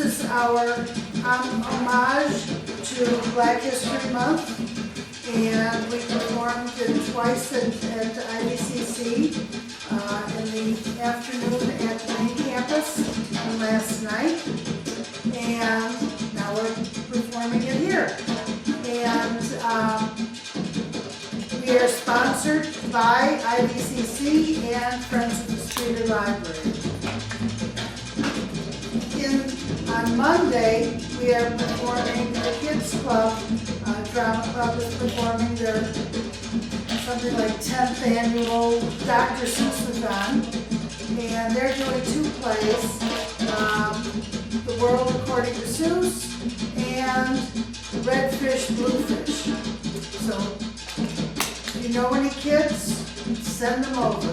is our homage to Black History Month, and we performed it twice at IVCC in the afternoon at the main campus and last night, and now we're performing it here. And we are sponsored by IVCC and Friends of the Streator Library. On Monday, we are performing the Kids Club. Drama Club is performing their something like 10th annual Dr. Seuss-a-thon. And they're doing 2 plays, The World According to Seuss and Red Fish, Blue Fish. So, if you know any kids, send them over.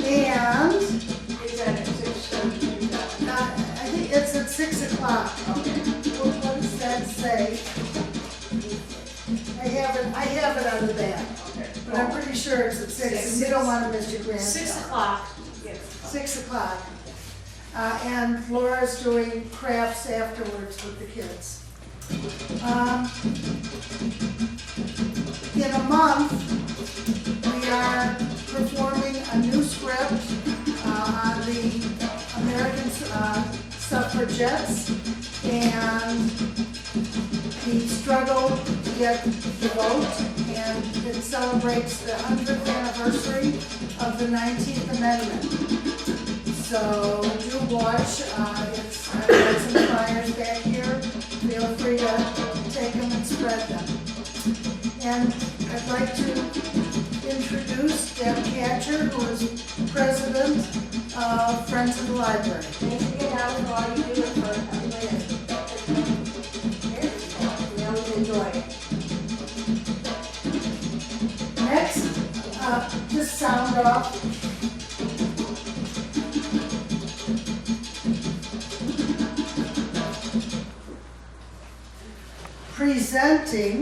And Is that at 6:30? I think it's at 6 o'clock. Okay. What does that say? I have it on the back, Okay. but I'm pretty sure it's at 6, and we don't want to miss your grand. 6 o'clock. Yes. 6 o'clock. And Laura's doing crafts afterwards with the kids. In a month, we are performing a new script on the American suffragettes and the struggle to get the vote, and it celebrates the 100th anniversary of the 19th Amendment. So do watch, I've got some flyers back here, feel free to take them and spread them. And I'd like to introduce Deb Catcher, who is president of Friends of the Library. Thanks again, Alan, for all you do and for everybody that's we always enjoy it. Next, just sound off. Presenting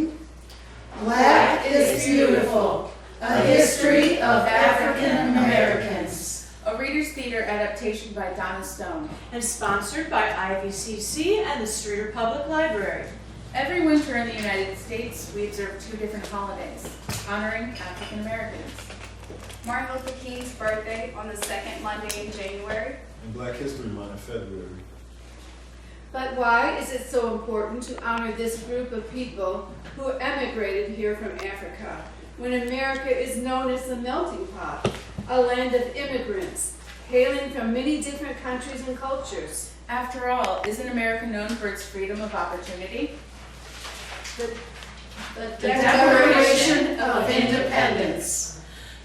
Black is Beautiful, a history of African Americans. A Reader's Theater adaptation by Donna Stone. And sponsored by IVCC and the Streator Public Library. Every winter in the United States, we observe 2 different holidays, honoring African Americans. Martin Luther King's birthday on the 2nd Monday in January. And Black History Month in February. But why is it so important to honor this group of people who emigrated here from Africa, when America is known as the melting pot, a land of immigrants, hailing from many different countries and cultures? After all, isn't America known for its freedom of opportunity? The Declaration of Independence.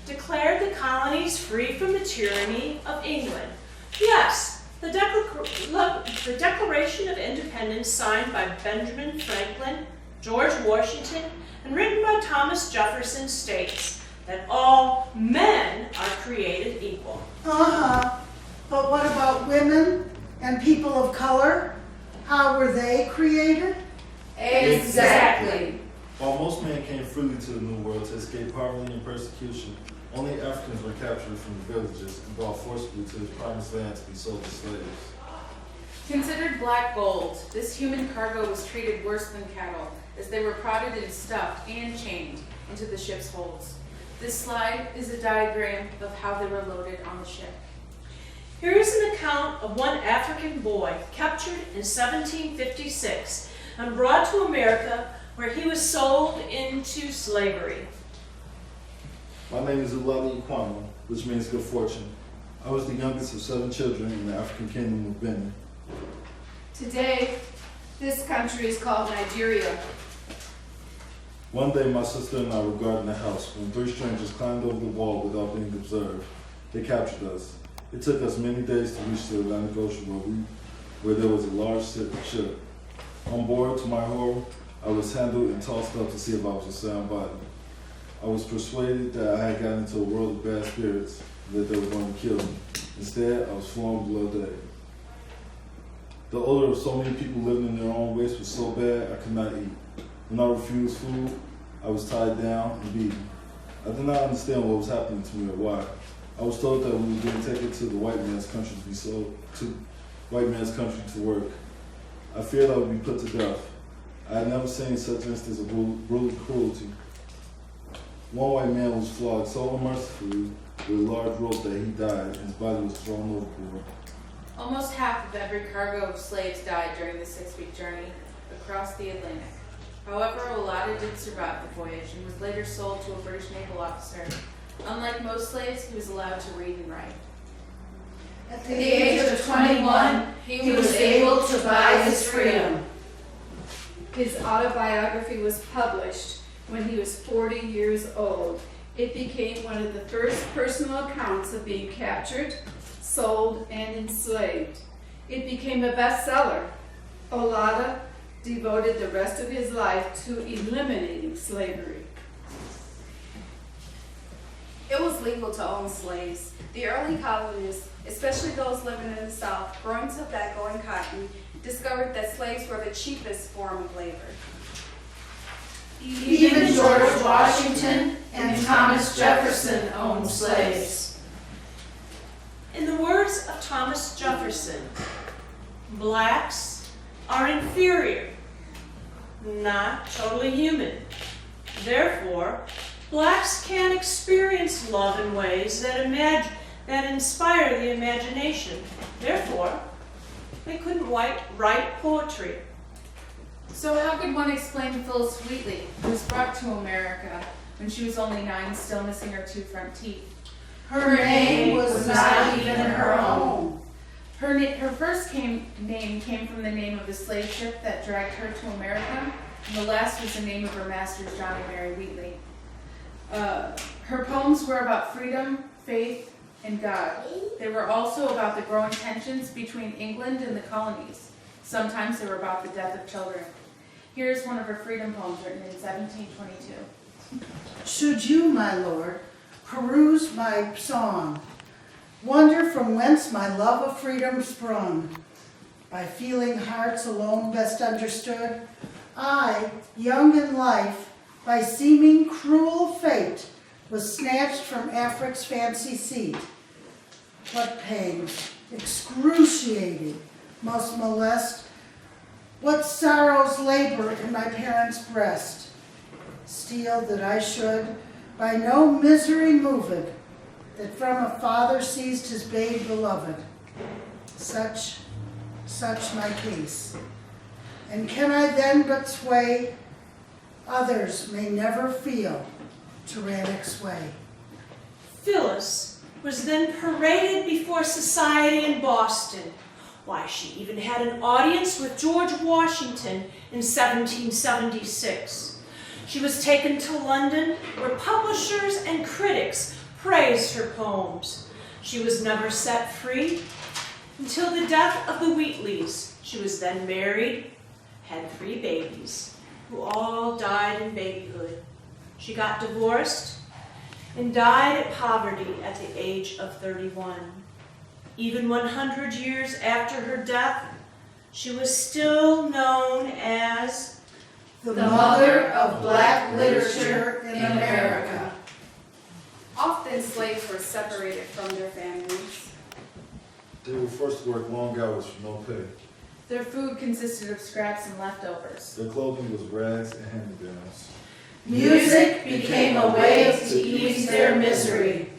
Declared the colonies free from the tyranny of England. Yes, the Declaration of Independence, signed by Benjamin Franklin, George Washington, and written by Thomas Jefferson, states that all men are created equal. But what about women and people of color? How were they created? Exactly. While most men came freely to the New World to escape poverty and persecution, only Africans were captured from the villages and brought forcibly to the promised land to be sold as slaves. Considered black gold, this human cargo was treated worse than cattle, as they were prodded and stuffed and chained into the ship's holds. This slide is a diagram of how they were loaded on the ship. Here is an account of one African boy captured in 1756 and brought to America, where he was sold into slavery. My name is Ulali Ikwama, which means good fortune. I was the youngest of 7 children in the African kingdom of Benin. Today, this country is called Nigeria. One day, my sister and I were guarding the house when 3 strangers climbed over the wall without being observed. They captured us. It took us many days to reach the Atlantic Ocean, where there was a large ship. On board, to my horror, I was handled and tossed up to see if I was a sound body. I was persuaded that I had gotten into a world of bad spirits and that they were going to kill me. Instead, I was flown below deck. The odor of so many people living in their own waste was so bad I could not eat. When I refused food, I was tied down and beaten. I did not understand what was happening to me or why. I was told that we were being taken to the white man's country to be sold, white man's country to work. I feared I would be put to death. I had never seen such instance of brutal cruelty. One white man was flogged so unmercifully with a large rope that he died, and his body was thrown overboard. Almost half of every cargo of slaves died during the 6-week journey across the Atlantic. However, Olada did survive the voyage and was later sold to a British naval officer. Unlike most slaves, he was allowed to read and write. At the age of 21, he was able to buy his freedom. His autobiography was published when he was 40 years old. It became one of the first personal accounts of being captured, sold, and enslaved. It became a bestseller. Olada devoted the rest of his life to eliminating slavery. It was legal to own slaves. The early colonists, especially those living in the South, growing tobacco and cotton, discovered that slaves were the cheapest form of labor. Even George Washington and Thomas Jefferson owned slaves. In the words of Thomas Jefferson, blacks are inferior, not totally human. Therefore, blacks can experience love in ways that inspire the imagination. Therefore, they couldn't write poetry. So how could one explain Phyllis Wheatley, who was brought to America when she was only 9, still missing her 2 front teeth? Her name was not even her own. Her first name came from the name of the slave ship that dragged her to America, and the last was the name of her master, John and Mary Wheatley. Her poems were about freedom, faith, and God. They were also about the growing tensions between England and the colonies. Sometimes they were about the death of children. Here's one of her freedom poems written in 1722. Should you, my lord, peruse my song, wonder from whence my love of freedom sprung, by feeling hearts alone best understood, I, young in life, by seeming cruel fate, was snatched from Afric's fancy seat. What pangs, excruciating, must molest, what sorrows labor in my parents' breast. Steel that I should, by no misery moved, that from a father seized his babe beloved. Such my case. And can I then but sway, others may never feel tyrannic sway. Phyllis was then paraded before society in Boston. Why, she even had an audience with George Washington in 1776. She was taken to London, where publishers and critics praised her poems. She was never set free until the death of the Wheatleys. She was then married, had 3 babies, who all died in babyhood. She got divorced and died at poverty at the age of 31. Even 100 years after her death, she was still known as The mother of black literature in America. Often slaves were separated from their families. They were forced to work long hours for no pay. Their food consisted of scraps and leftovers. Their clothing was rags and hand-me-downs. Music became a way to ease their misery.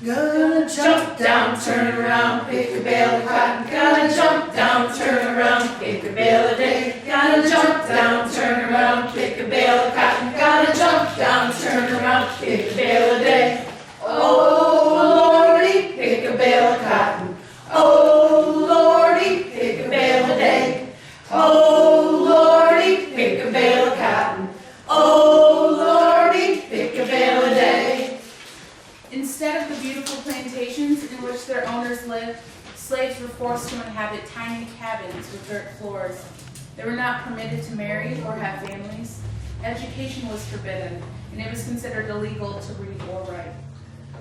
Gonna jump down, turn around, pick a bale of cotton. Gotta jump down, turn around, pick a bale a day. Gotta jump down, turn around, pick a bale of cotton. Gotta jump down, turn around, pick a bale a day. Oh Lordy, pick a bale of cotton. Oh Lordy, pick a bale a day. Oh Lordy, pick a bale of cotton. Oh Lordy, pick a bale a day. Instead of the beautiful plantations in which their owners lived, slaves were forced to inhabit tiny cabins with dirt floors. They were not permitted to marry or have families. Education was forbidden, and it was considered illegal to read or write.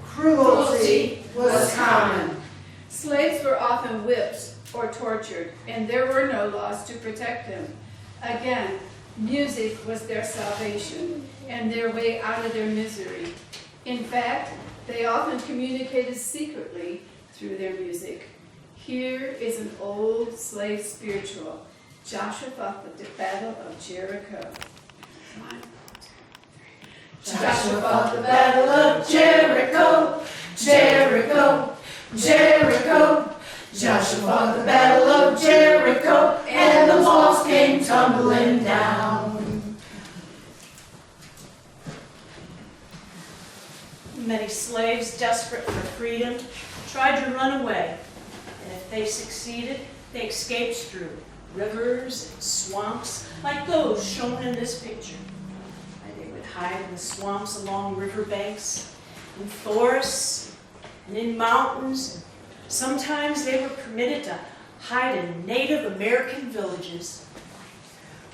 Cruelty was common. Slaves were often whipped or tortured, and there were no laws to protect them. Again, music was their salvation and their way out of their misery. In fact, they often communicated secretly through their music. Here is an old slave spiritual. Joshua fought the battle of Jericho. Joshua fought the battle of Jericho, Jericho, Jericho. Joshua fought the battle of Jericho, and the walls came tumbling down. Many slaves, desperate for freedom, tried to run away, and if they succeeded, they escaped through rivers and swamps like those shown in this picture. They would hide in the swamps along riverbanks, in forests, and in mountains. Sometimes they were permitted to hide in Native American villages.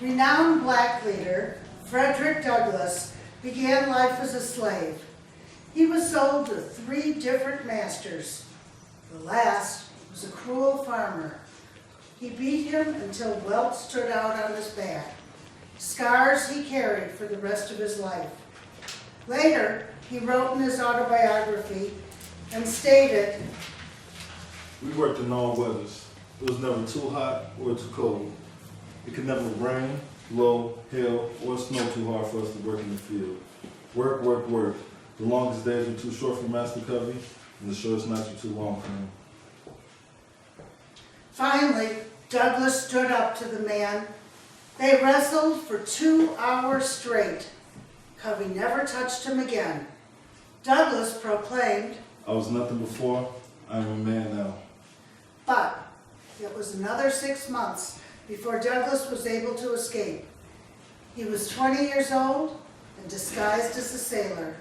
Renowned black leader Frederick Douglass began life as a slave. He was sold to 3 different masters. The last was a cruel farmer. He beat him until welts stood out on his back, scars he carried for the rest of his life. Later, he wrote in his autobiography and stated, We worked in all weathers. It was never too hot or too cold. It could never rain, blow, hail, or snow too hard for us to work in the field. Work, work, work. The longest days were too short for Master Covey, and the shortest nights were too long for him. Finally, Douglass stood up to the man. They wrestled for 2 hours straight. Covey never touched him again. Douglass proclaimed, I was nothing before, I am a man now. but it was another 6 months before Douglass was able to escape. He was 20 years old and disguised as a sailor.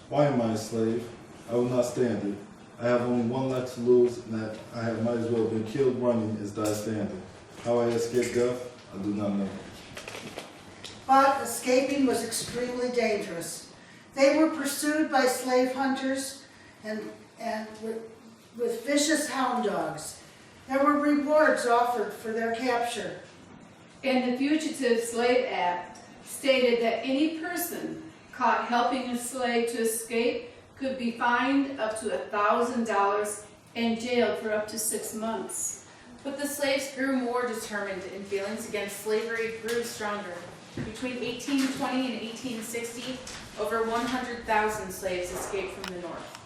Why am I a slave? I will not stand it. I have only one life to lose, and that I have might as well been killed running as die standing. How I escaped death, I do not know. But escaping was extremely dangerous. They were pursued by slave hunters and with vicious hound dogs. There were rewards offered for their capture. And the Fugitive Slave Act stated that any person caught helping a slave to escape could be fined up to $1,000 and jailed for up to 6 months. But the slaves grew more determined and feelings against slavery grew stronger. Between 1820 and 1860, over 100,000 slaves escaped from the North.